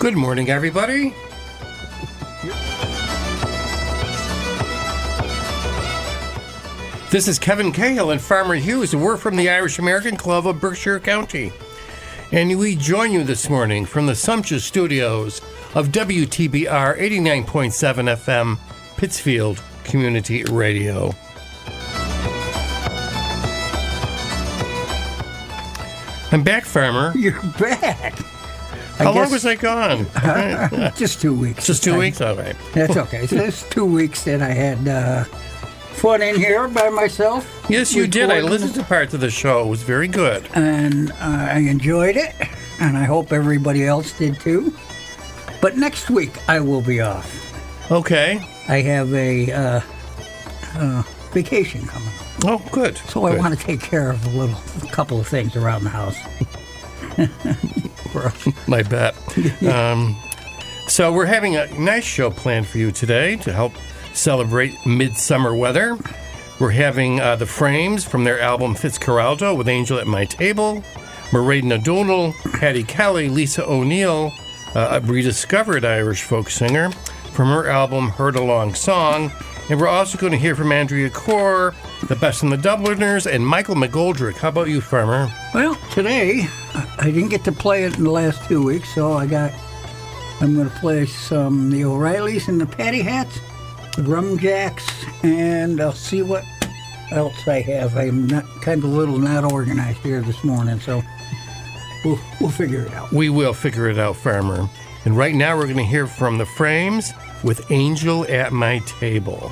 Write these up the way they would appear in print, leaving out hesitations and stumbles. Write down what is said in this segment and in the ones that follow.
Good morning, everybody. This is Kevin Cahill and Farmer Hughes, and we're from the Irish American Club of Berkshire County. And we join you this morning from the sumptuous studios of WTBR 89.7 FM, Pittsfield Community Radio. I'm back, Farmer. You're back. How long was I gone? Just 2 weeks. Just 2 weeks? All right. That's okay. So it's 2 weeks that I had fun in here by myself. Yes, you did. I listened to parts of the show. It was very good. And I enjoyed it, and I hope everybody else did too. But next week, I will be off. Okay. I have a vacation coming up. Oh, good. So good. I want to take care of a couple of things around the house. I bet. So we're having a nice show planned for you today to help celebrate midsummer weather. We're having the Frames from their album Fitzcarraldo with Angel at My Table, Mairead O'Donnell, Paddy Kelly, Lisa O'Neill, a rediscovered Irish folk singer, from her album Heard a Long Song. And we're also going to hear from Andrea Corr, the Best in the Dubliners, and Michael McGoldrick. How about you, Farmer? Well, today, I didn't get to play it in the last 2 weeks, so I'm going to play some the O'Reillys and the Paddy Hats, the Rum Jacks, and I'll see what else I have. I'm not organized here this morning, so we'll figure it out. We will figure it out, Farmer. And right now we're going to hear from the Frames with Angel at My Table.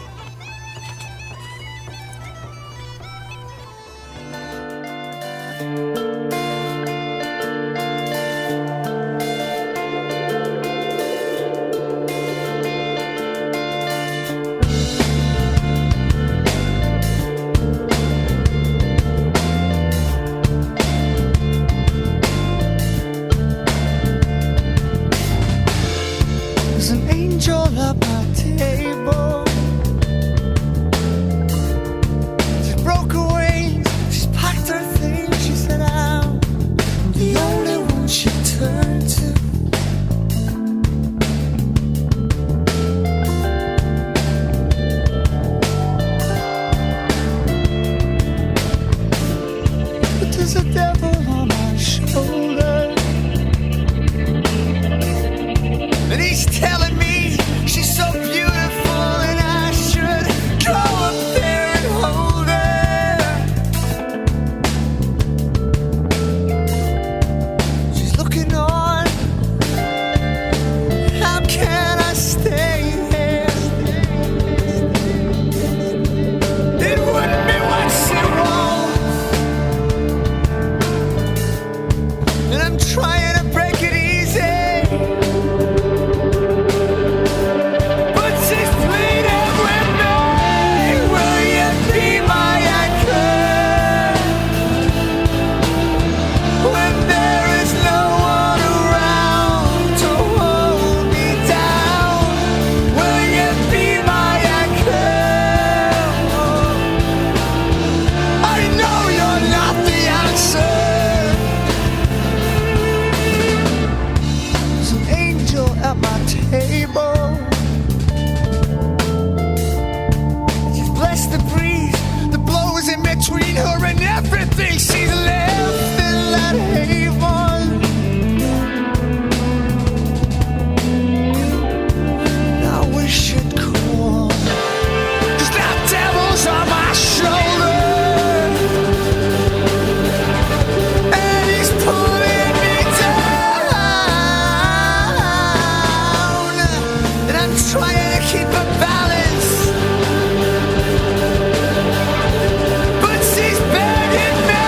But she's begging me,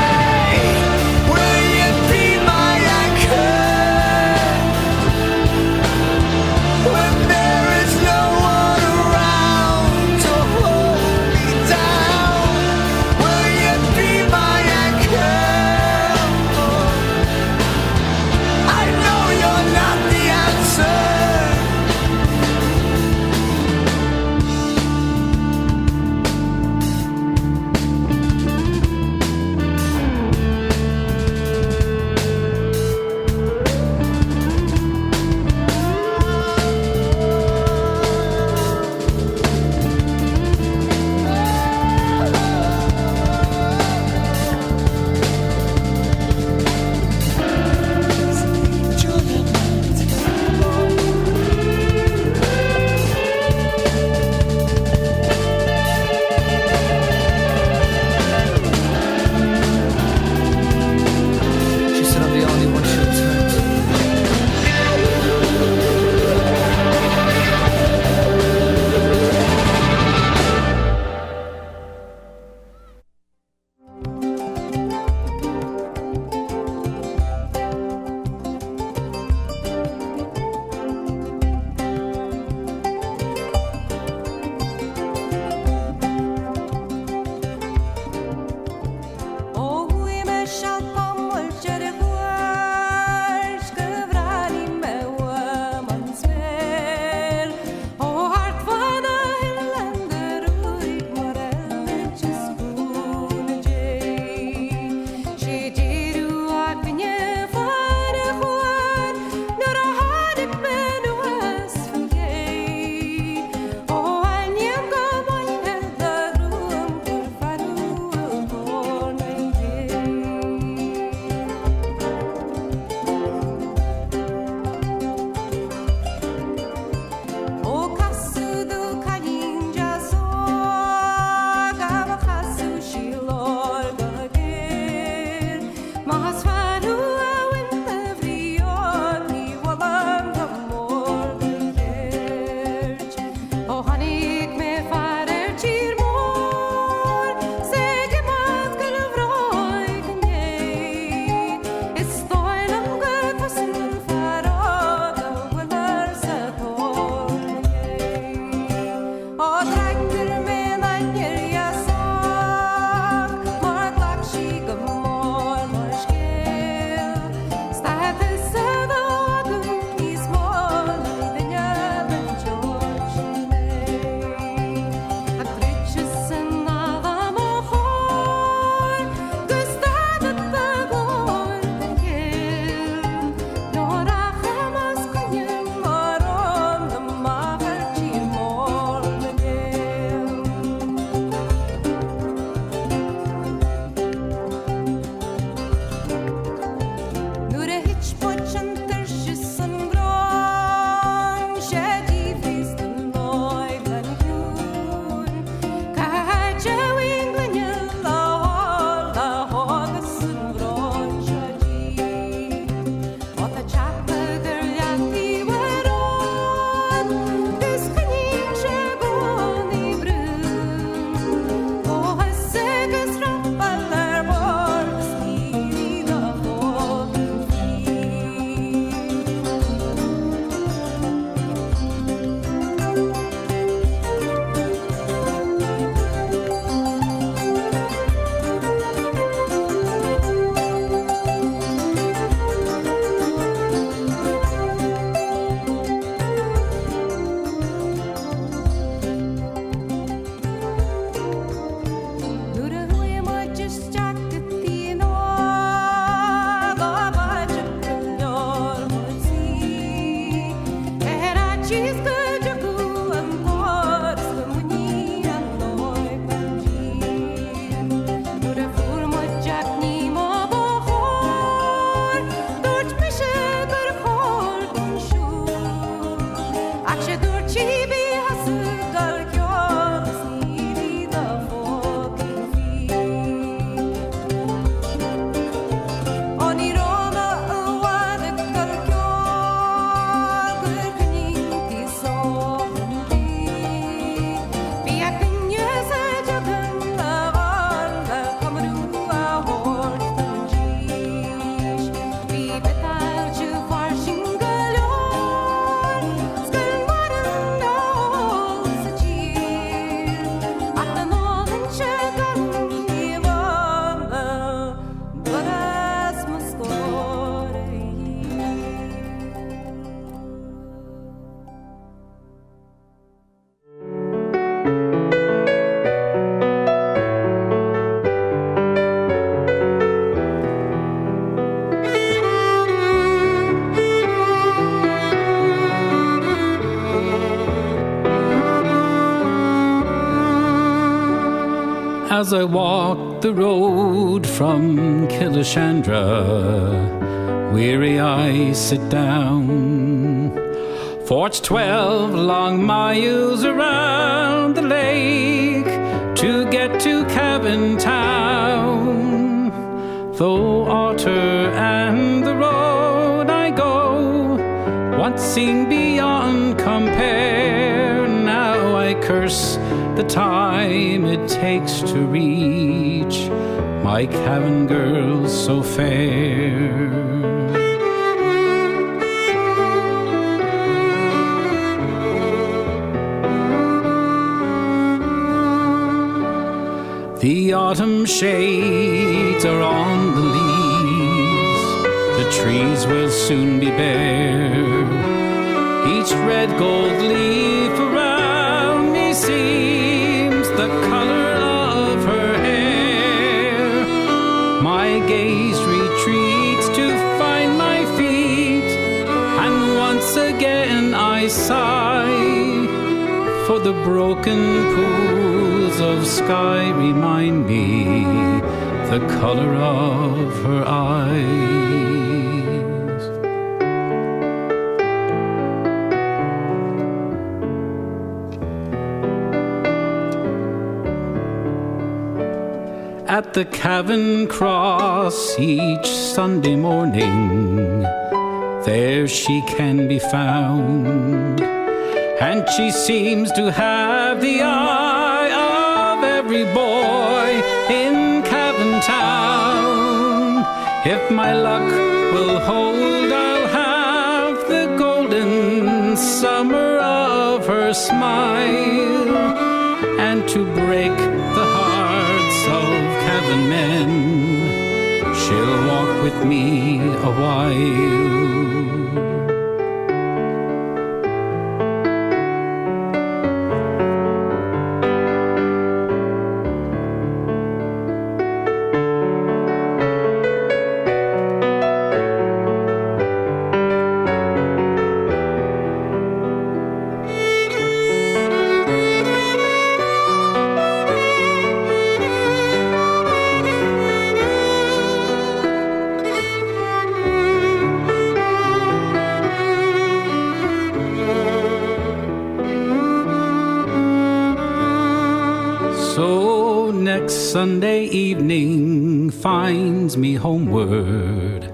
will you be As I walk the road from Killashandra, weary I sit down. For it's 12 long miles around the lake to get to Cavan Town. Though otter and the road I go once seemed beyond compare, now I curse the time it takes to reach my Cavan girl so fair. The autumn shades are on the leaves, the trees will soon be bare. Each red gold leaf around me seems the color of her hair. My gaze retreats to find my feet, and once again I sigh, for the broken pools of sky remind me the color of her eyes. At the Cavan Cross each Sunday morning, there she can be found, and she seems to have the eye of every boy in Cavan Town. If my luck will hold, I'll have the golden summer of her smile, and to break the hearts of Cavan men, she'll walk with me a while. So next Sunday evening finds me homeward,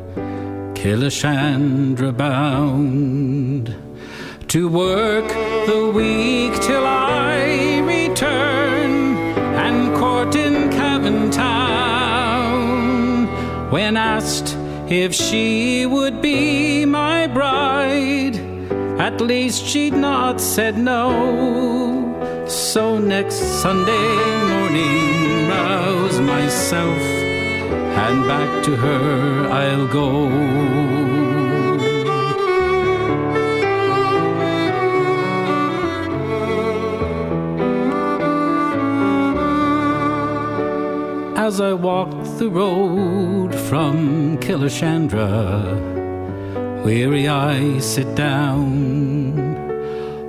Killashandra bound, to work the week till I return and court in Cavan Town. When asked if she would be my bride, at least she'd not said no. So next Sunday morning, rouse myself, and back to her I'll go. As I walk the road from Killashandra, weary I sit down.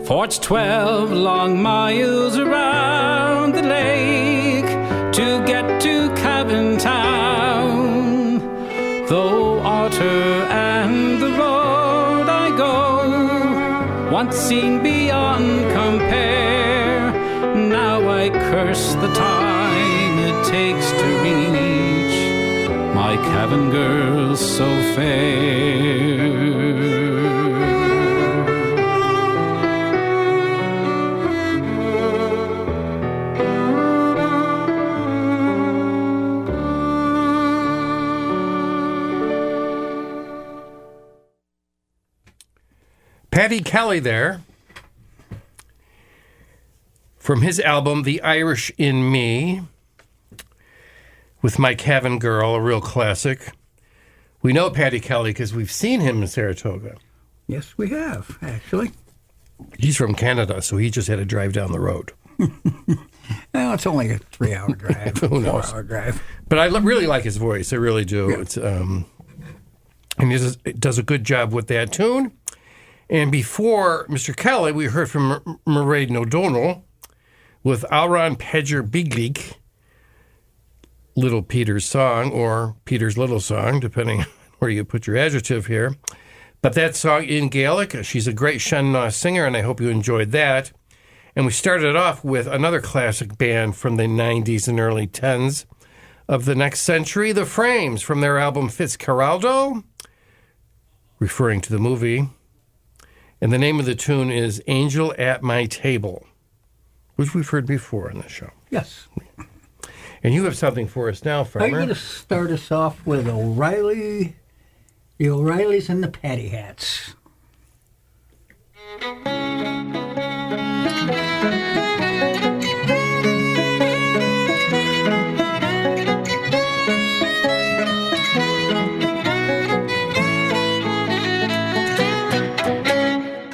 For it's 12 long miles around the lake to get to Cavan Town. Though otter and the road I go once seemed beyond compare, now I curse the time it takes to reach my Cavan girl so fair. Paddy Kelly there, from his album The Irish in Me, with My Cavan Girl, a real classic. We know Paddy Kelly because we've seen him in Saratoga. Yes, we have, actually. He's from Canada, so he just had to drive down the road. Well, it's only a 3-hour drive, Who knows? 4-hour drive. But I really like his voice. I really do. Yeah. It's, and he does a good job with that tune. And before Mr. Kelly, we heard from Mairead O'Donnell with Auran Pedger Bigleek, Little Peter's song, or Peter's Little Song, depending on where you put your adjective here. But that song in Gaelic, she's a great Shanna singer, and I hope you enjoyed that. And we started off with another classic band from the 90s and early 10s of the next century, The Frames, from their album Fitzcarraldo, referring to the movie. And the name of the tune is Angel at My Table, which we've heard before on the show. Yes. And you have something for us now, Farmer. I'm going to start us off with O'Reilly, the O'Reillys and the Patty Hats.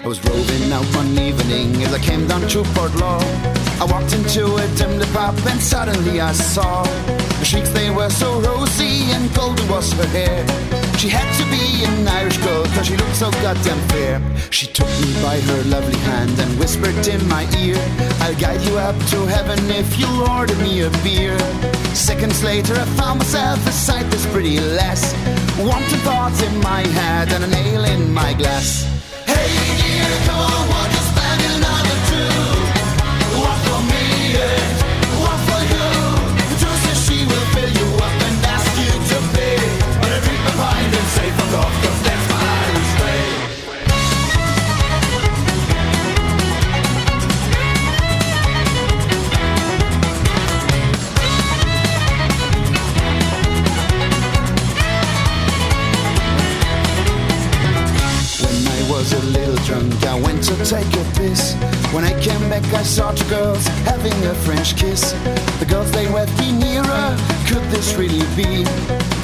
I was roving out one evening as I came down through Portlaw. I walked into a dimly pub and suddenly I saw the cheeks, they were so rosy and golden was her hair. She had to be an Irish girl cause she looked so goddamn fair. She took me by her lovely hand and whispered in my ear, I'll guide you up to heaven if you'll order me a beer. Seconds later I found myself beside this pretty lass, wanting thoughts in my head and an ale in my glass. Hey dear, come on, won't you spend another two? One for me and one for you. The truth is she will fill you up and ask you to pay. But I drink my pint and say fuck off, cause that's my Irish way. When I was a little drunk, I went to take a piss. When I came back, I saw two girls having a French kiss. The girls, they were me nearer. Could this really be?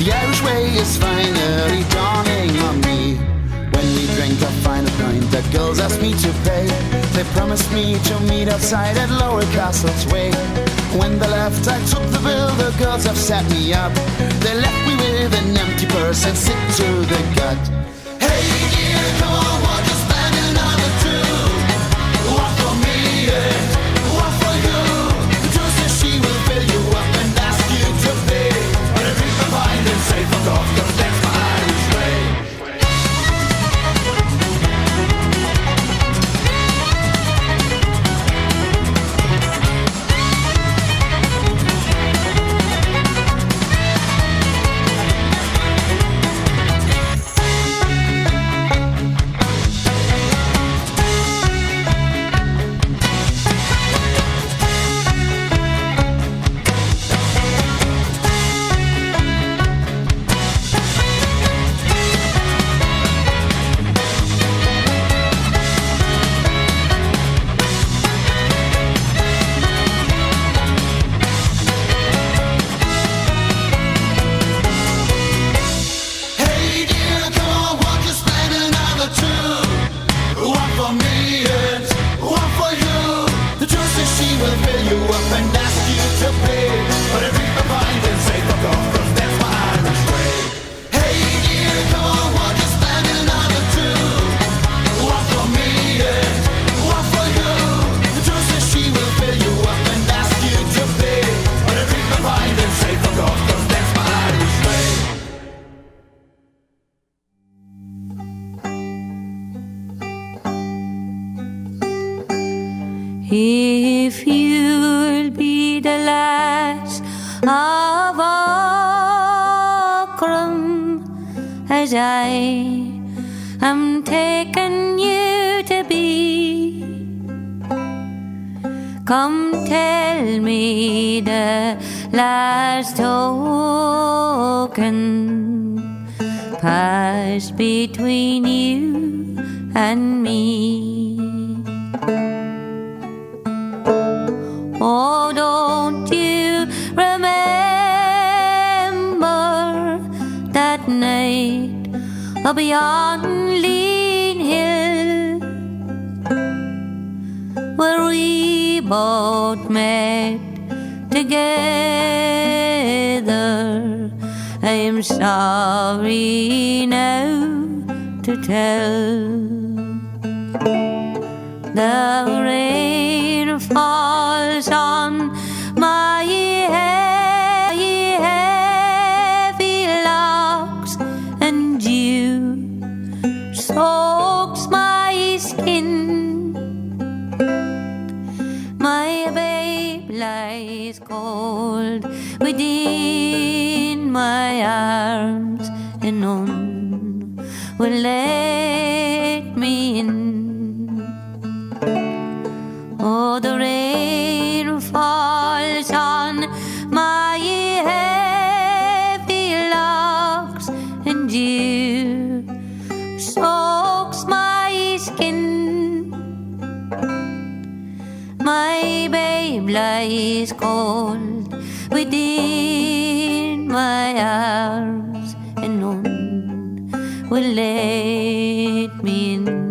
The Irish way is finally dawning on me. When we drank our final pint, the girls asked me to pay. They promised me to meet outside at Lower Castle's Way. When they left, I took the bill. The girls have set me up. They left me with an empty purse and sick to the gut. Hey dear, come on, won't you spend another two? One for me and one for you. The truth is she will fill you up and ask you to pay. But I drink my pint and say fuck off, cause that's my Irish way. If you'll be the last of Aughrim, as I am taking you to be, come tell me the last token passed between you and me. Oh, don't you remember that night beyond Lean Hill, where we both met together? I'm sorry now to tell. The rain falls on my head lies cold within my arms, and none will let me in. Oh, the rain falls on my heavy locks, and dew soaks my skin. My babe lies cold within my arms, and none will let me in.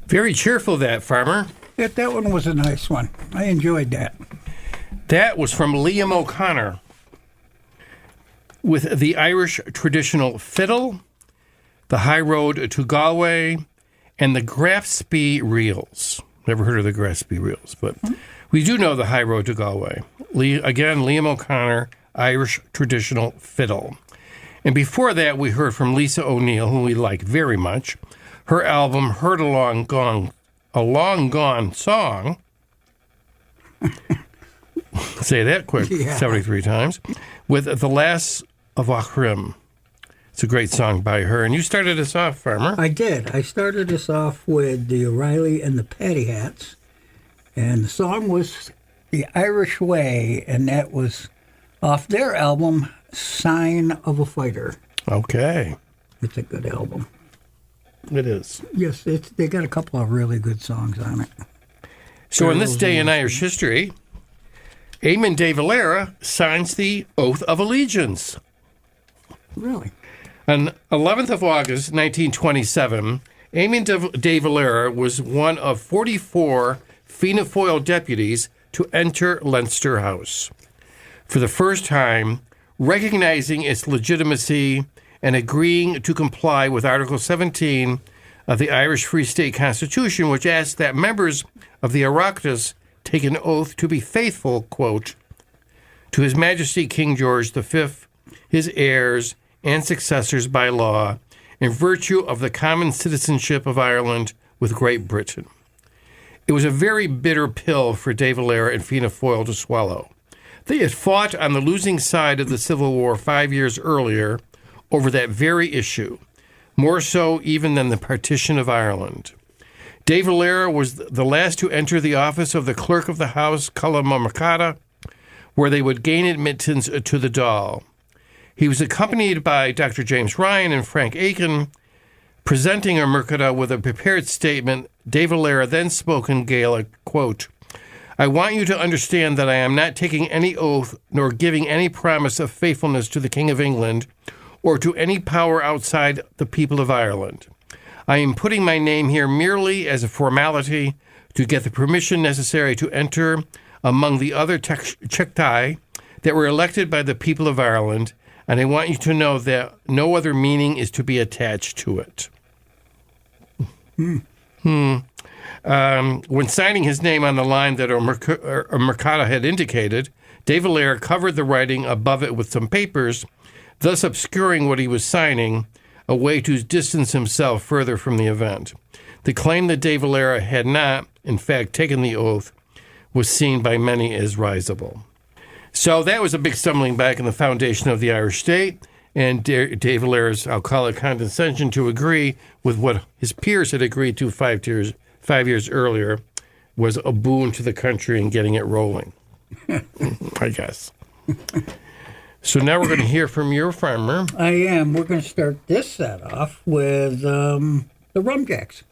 Very cheerful, that, Farmer. Yeah, that one was a nice one. I enjoyed that. That was from Liam O'Connor with the Irish traditional fiddle, the High Road to Galway, and the Graspy Reels. Never heard of the Graspy Reels, but we do know the High Road to Galway. Again, Liam O'Connor, Irish traditional fiddle. And before that, we heard from Lisa O'Neill, who we like very much. Her album, Heard a Long Gone Song. Say that quick, 73 times. With The Lass of Achrim. It's a great song by her. And you started us off, Farmer. I did. I started us off with the O'Reilly and the Patty Hats. And the song was The Irish Way, and that was off their album, Sign of a Fighter. Okay. It's a good album. It is. Yes, they got a couple of really good songs on it. So in this day in Irish history, Eamon de Valera signs the Oath of Allegiance. Really? On 11th of August, 1927, Eamon de Valera was one of 44 Fianna Fáil deputies to enter Leinster House. For the first time, recognizing its legitimacy and agreeing to comply with Article 17 of the Irish Free State Constitution, which asks that members of the Oireachtas take an oath to be faithful, quote, to His Majesty King George V, his heirs, and successors by law, in virtue of the common citizenship of Ireland with Great Britain. It was a very bitter pill for de Valera and Fianna Fáil to swallow. They had fought on the losing side of the Civil War 5 years earlier over that very issue, more so even than the partition of Ireland. De Valera was the last to enter the office of the Clerk of the House, Culla Mercada, where they would gain admittance to the Dáil. He was accompanied by Dr. James Ryan and Frank Aiken, presenting Mercada with a prepared statement. De Valera then spoke in Gaelic, quote, I want you to understand that I am not taking any oath nor giving any promise of faithfulness to the King of England or to any power outside the people of Ireland. I am putting my name here merely as a formality to get the permission necessary to enter among the other Chectai that were elected by the people of Ireland, and I want you to know that no other meaning is to be attached to it. When signing his name on the line that Mercada had indicated, de Valera covered the writing above it with some papers, thus obscuring what he was signing, a way to distance himself further from the event. The claim that de Valera had not, in fact, taken the oath was seen by many as risible. So that was a big stumbling back in the foundation of the Irish state, and de Valera's, I'll call it condescension, to agree with what his peers had agreed to 5 years earlier was a boon to the country in getting it rolling, I guess. So now we're going to hear from your farmer. I am. We're going to start this set off with the Rum Jacks.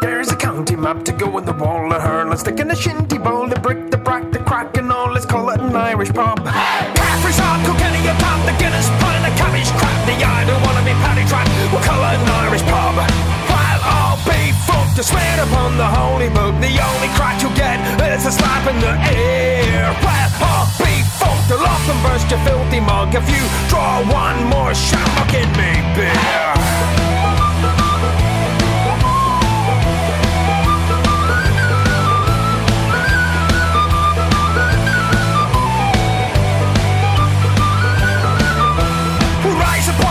There's a county map to go in the wall of her. Let's stick in the shinty bowl, the brick, the brack, the crack, and all. Let's call it an Irish pub. Caffrey's hard, Kilkenny, a pound, the Guinness, pint, the cabbage crap. The I don't wanna be paddy trap. We'll call it an Irish pub. While all be fucked to swear upon the holy book, the only crack you'll get is a slap in the air. While all be fucked, they'll often burst your filthy mug if you draw one more shamrock in me beer.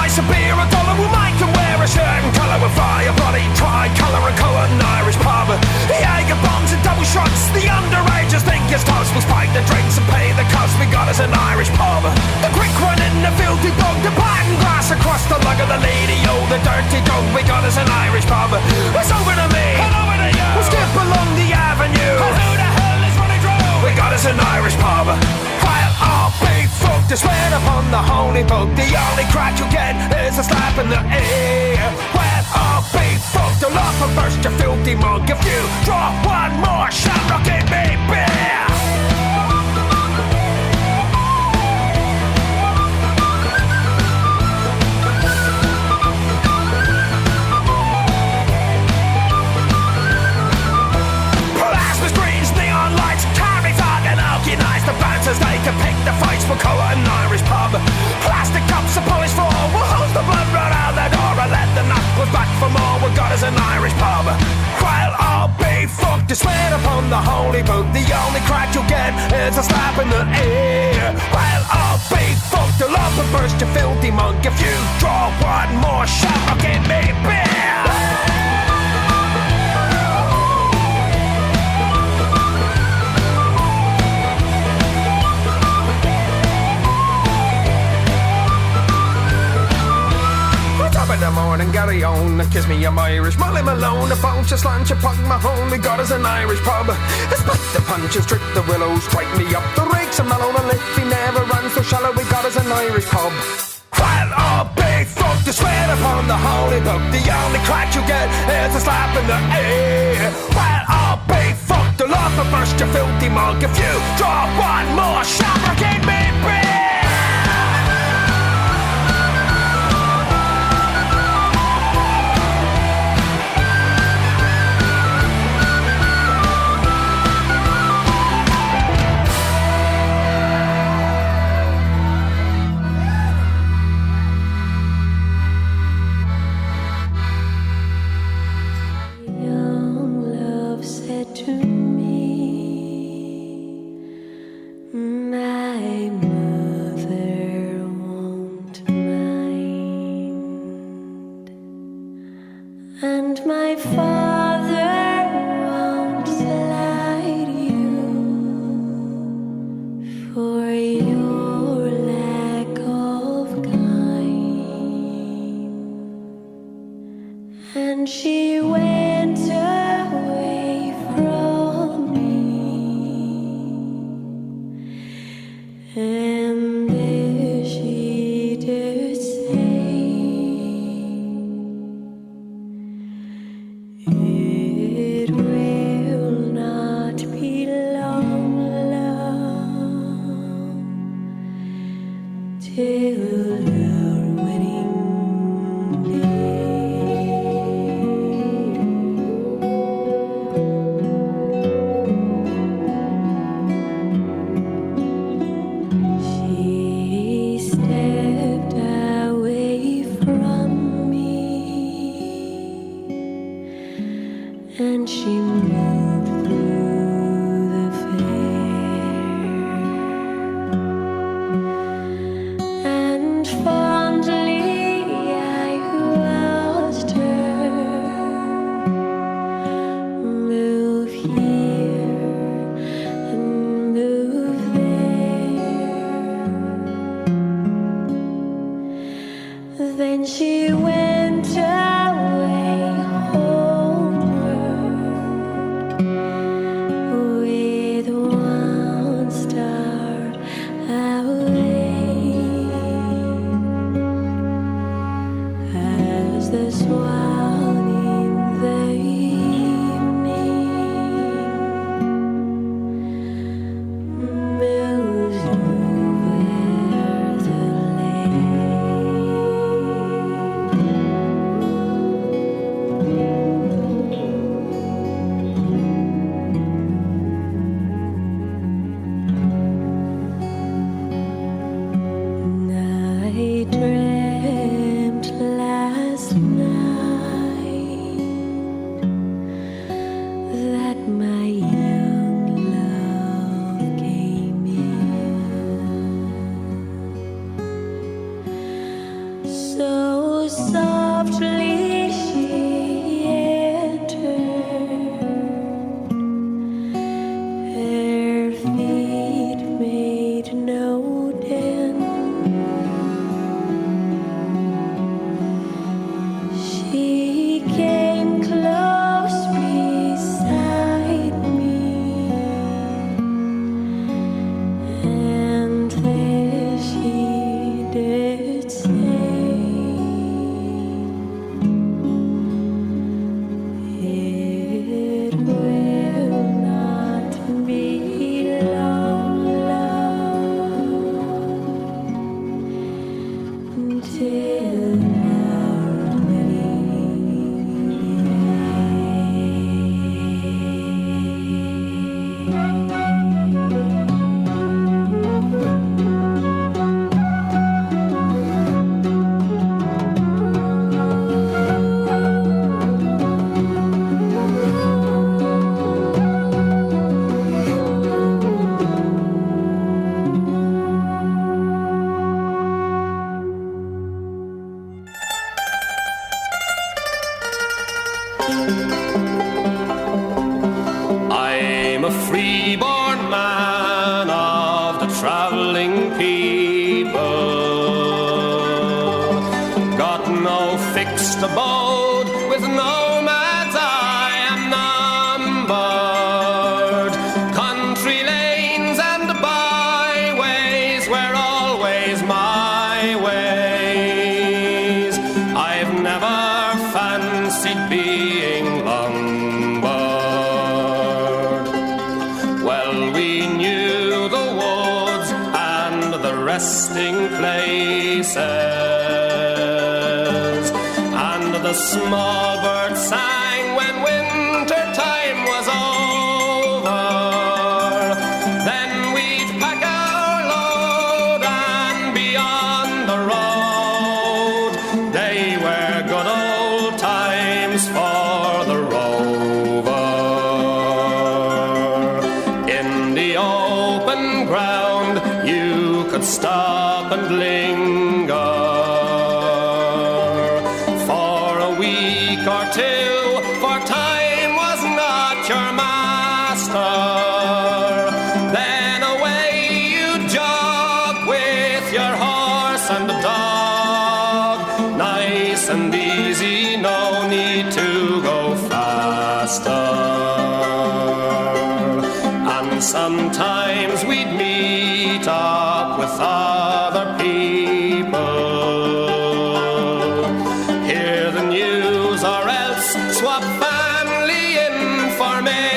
A beer, a dollar, we'll make them wear a shirt and colour. We'll fly a bloody tricolour and call it an Irish pub. The Jaeger bombs and double shots, the underagers think it's toast. We'll spike the drinks and pay the cost. We got us an Irish pub. The quick one in the filthy bog, the pattern grass across the lug of the lady, oh the dirty dog. We got us an Irish pub. It's over to me, and over to you. We'll skip along the avenue. And who the hell is running through? We got us an Irish pub. While all be fucked to swear upon the holy book, the only crack you get is a slap in the air. Well, all be fucked, you'll often burst your filthy mug if you draw one more shamrock in me beer. Plasma screens, neon lights, carry fog and alky nights. The bouncers, they can pick the fights, we'll call it an Irish pub. Plastic cups are polished for all, we'll hose the blood right out the door and let the knuckles back for more. We got us an Irish pub. While all be fucked to swear upon the holy book, the only crack you'll get is a slap in the air. While all be fucked, you'll often burst your filthy mug if you draw one more shamrock in me beer. Top of the morning. Lord and Gary on. Kiss me, I'm Irish. Molly Malone, a bunch of slant, you pug my home. We got us an Irish pub. Split the punches, trip the willows, strike me up the rakes. And mellow the liffy never ran so shallow. We got us an Irish pub. Well, oh, big fuck, you swear upon the holy book. The only crack you get is a slap in the ear. Well, oh, big fuck, the love will burst, you filthy mug. If you draw one more shot, forget me, beer. resting places, and the small birds sang when winter time was over. Then we'd pack our load and be on the road. They were good old times for the rover. In the open ground you could stop and linger for a week or two, for time was not your master. Then away you jog with your horse and the dog, nice and easy, no need to go faster. And sometimes we'd meet up with other people, hear the news or else swap family information.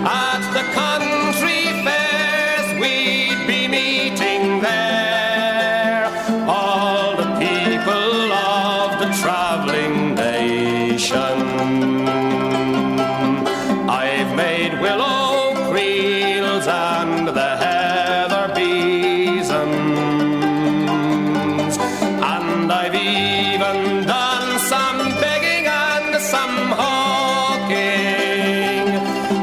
At the country fairs we'd be meeting there, all the people of the travelling nation. I've made willow creels and the heather besoms, and I've even done some begging and some hawking,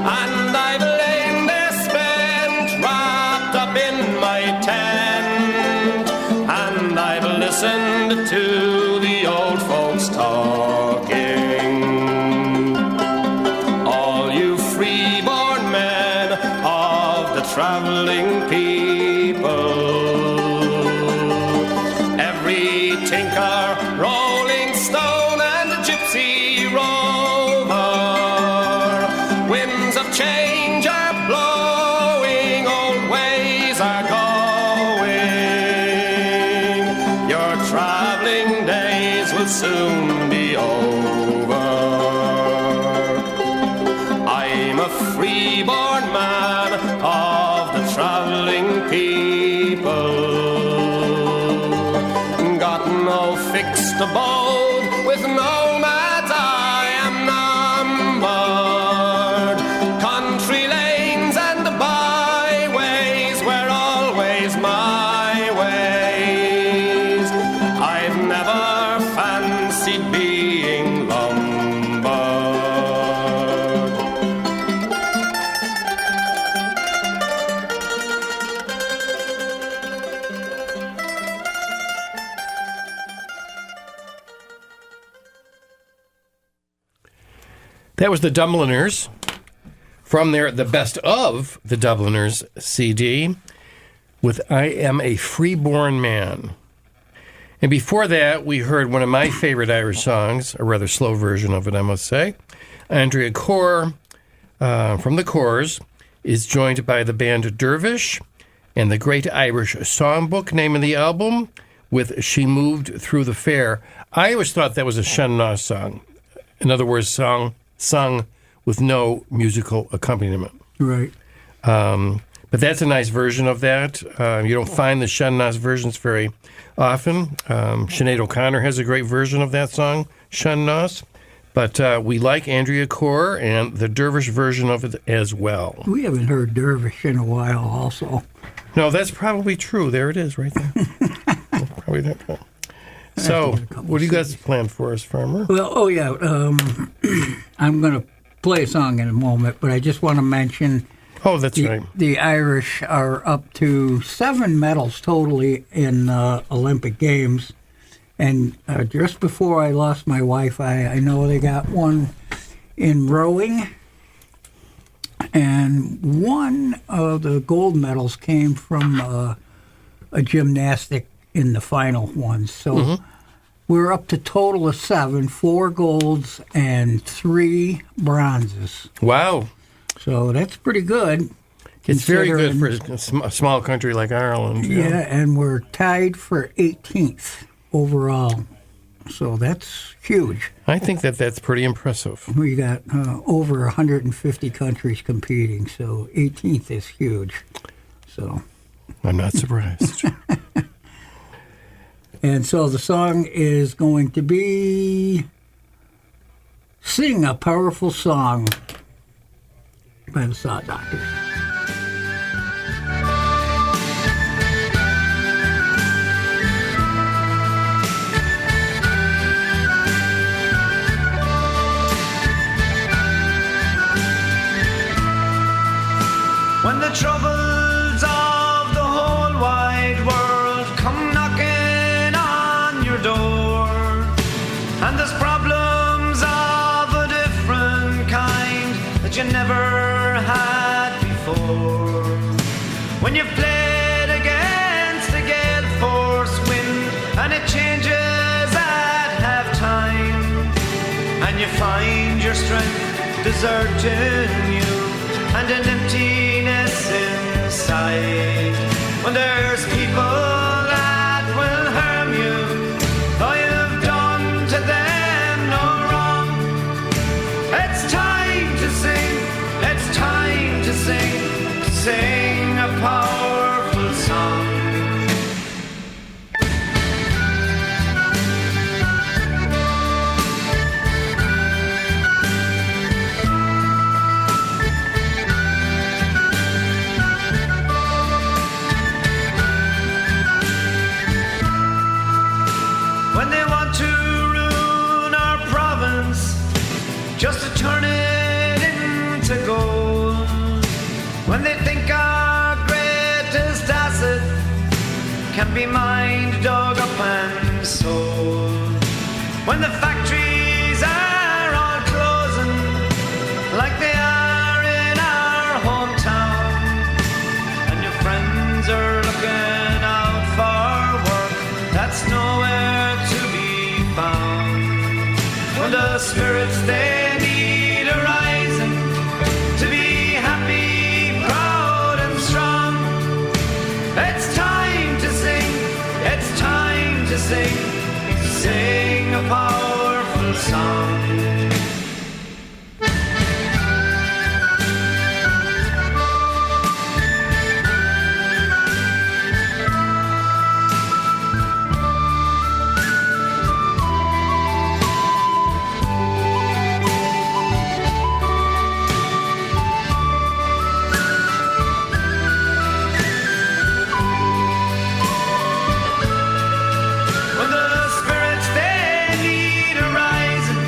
and I've lain there spent, wrapped up in my tent, and I've listened to the old folks talking. All you freeborn men of the travelling people, every tinker, rolling stone and gypsy rover, winds of change are blowing, old ways are going, your travelling days will soon be over. I'm a freeborn man of the travelling people, got no fixed abode, with nomads I am numbered. Country lanes and byways were always my ways. I've never fancied being lumbered. That was the Dubliners from their The Best of the Dubliners CD with I Am a Freeborn Man. And before that, we heard one of my favorite Irish songs, a rather slow version of it, I must say. Andrea Corr from the Corrs is joined by the band Dervish and the Great Irish Songbook, name of the album, with She Moved Through the Fair. I always thought that was a Sean Noss song. In other words, sung with no musical accompaniment. Right. But that's a nice version of that. You don't find the Sean Noss versions very often. Sinead O'Connor has a great version of that song, Sean Noss. But we like Andrea Corr and the Dervish version of it as well. We haven't heard Dervish in a while also. No, that's probably true. There it is, right there. That's probably that. So, what do you guys plan for us, Farmer? Well, I'm going to play a song in a moment, but I just want to mention Oh, that's right. The Irish are up to 7 medals totally in Olympic Games. And just before I lost my wife, I know they got one in rowing. And one of the gold medals came from a gymnastic in the final one. So we're up to total of 7, 4 golds and 3 bronzes. Wow. So that's pretty good. It's very good for a small country like Ireland. Yeah, and we're tied for 18th overall. So that's huge. I think that's pretty impressive. We got over 150 countries competing, so 18th is huge. So I'm not surprised. And so the song is going to be Sing a Powerful Song by the Saw Doctors. When the troubles of the whole wide world come knocking on your door, and there's problems of a different kind that you never had before. When you've played against a gale force wind and it changes at half time, and you find your strength deserting you and an emptiness inside. When there's people that will harm you, though you've done to them no wrong, it's time to sing, it's time to sing a powerful song. When they want to ruin our province just to turn it into gold, when they think our greatest asset can be mined, dug up and sold, when the factories are all closing like they are in our hometown, and your friends are looking out for work that's nowhere to be found, when the spirits they need a rising to be happy, proud and strong, it's time to sing, it's time to sing a powerful song. When the spirits they need a rising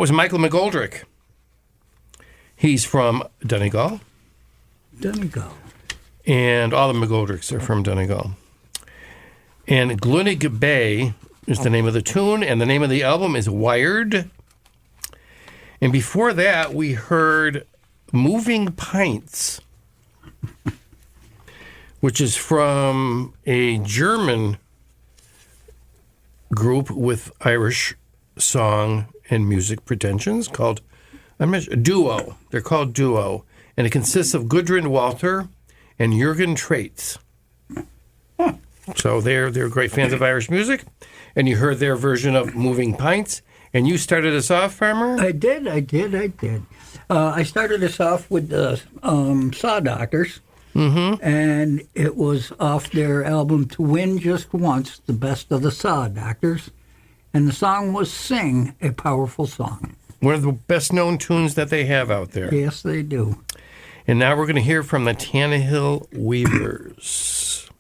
was Michael McGoldrick. He's from Donegal. Donegal. And all the McGoldricks are from Donegal. And Glunnig Bay is the name of the tune, and the name of the album is Wired. And before that, we heard Moving Pints, which is from a German group with Irish song and music pretensions called Duo. They're called Duo, and it consists of Gudrun Walter and Jürgen Traitz. So they're great fans of Irish music, and you heard their version of Moving Pints. And you started us off, Farmer? I did. I started us off with the Saw Doctors, and it was off their album To Win Just Once, the best of the Saw Doctors, and the song was Sing, a Powerful Song. One of the best-known tunes that they have out there. Yes, they do. And now we're going to hear from the Tannehill Weavers.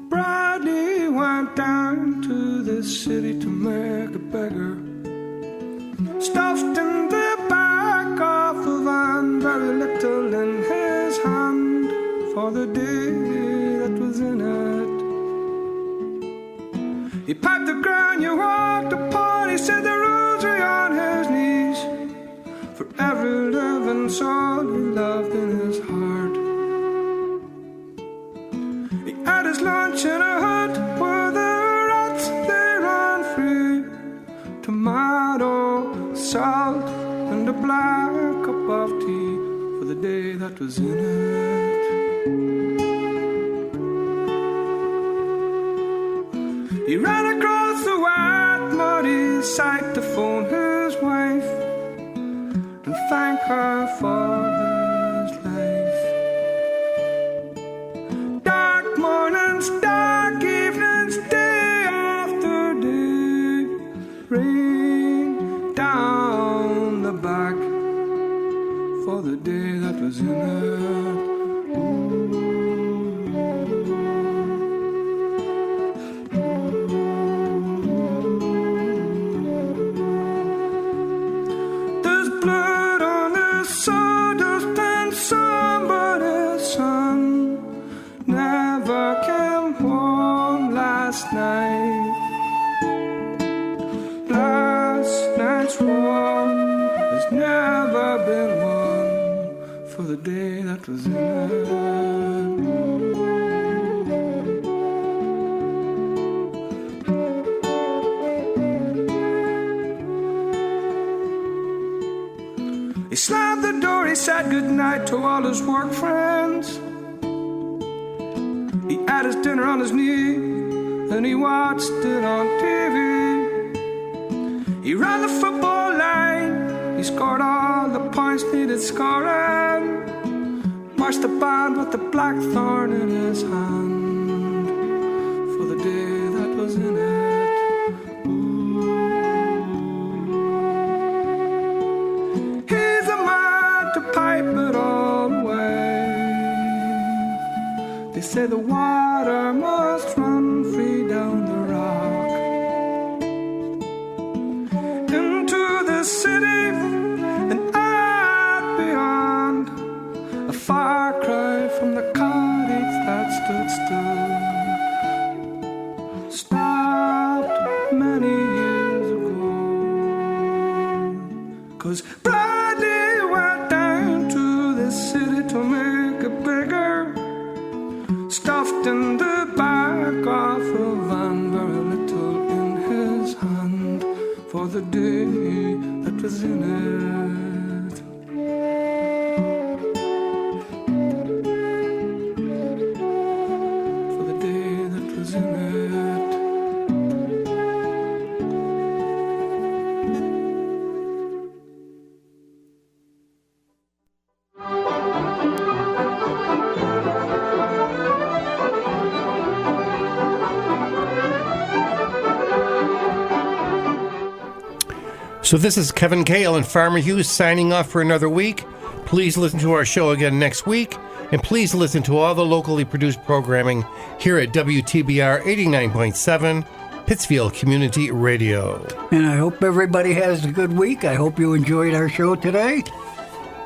Bradley went down to the city to make a beggar, stuffed in the back of a van, very little in his hand for the day that was in it. He piped the ground, you walked upon, he said the rosary on his knees, for every living soul he loved in his heart. He had his lunch in a hut where the rats they ran free. Tomato, salt, and a black cup of tea for the day that was in it. He ran across the white muddy side to phone his wife and thank her for his life. Dark mornings, dark evenings, day after day, rain down the back for the day that was in it. There's blood on the sawdust and somebody's son never came home last night. Last night's one has never been one for the day that was in it. He slammed the door, he said goodnight to all his work friends. He had his dinner on his knee, and he watched it on TV. He ran the football line, he scored all the points needed scoring. Marched the band with the blackthorn in his hand for the day that was in it. He's a man to pipe it all away. They say the water must run free down the rock into the city and out beyond, a far cry from the cottage that stood still, stopped many years ago. 'Cause Bradley went down to the city to make it bigger, stuffed in the back of a van, very little in his hand for the day that was in it. For the day that was in it. So this is Kevin Cale and Farmer Hughes signing off for another week. Please listen to our show again next week. And please listen to all the locally produced programming here at WTBR 89.7, Pittsfield Community Radio. And I hope everybody has a good week. I hope you enjoyed our show today.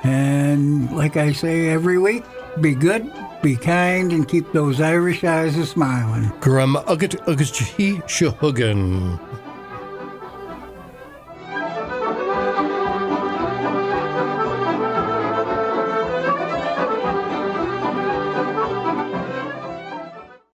And like I say every week, be good, be kind, and keep those Irish eyes a-smiling. Grum Ugat Ugat Shahugan.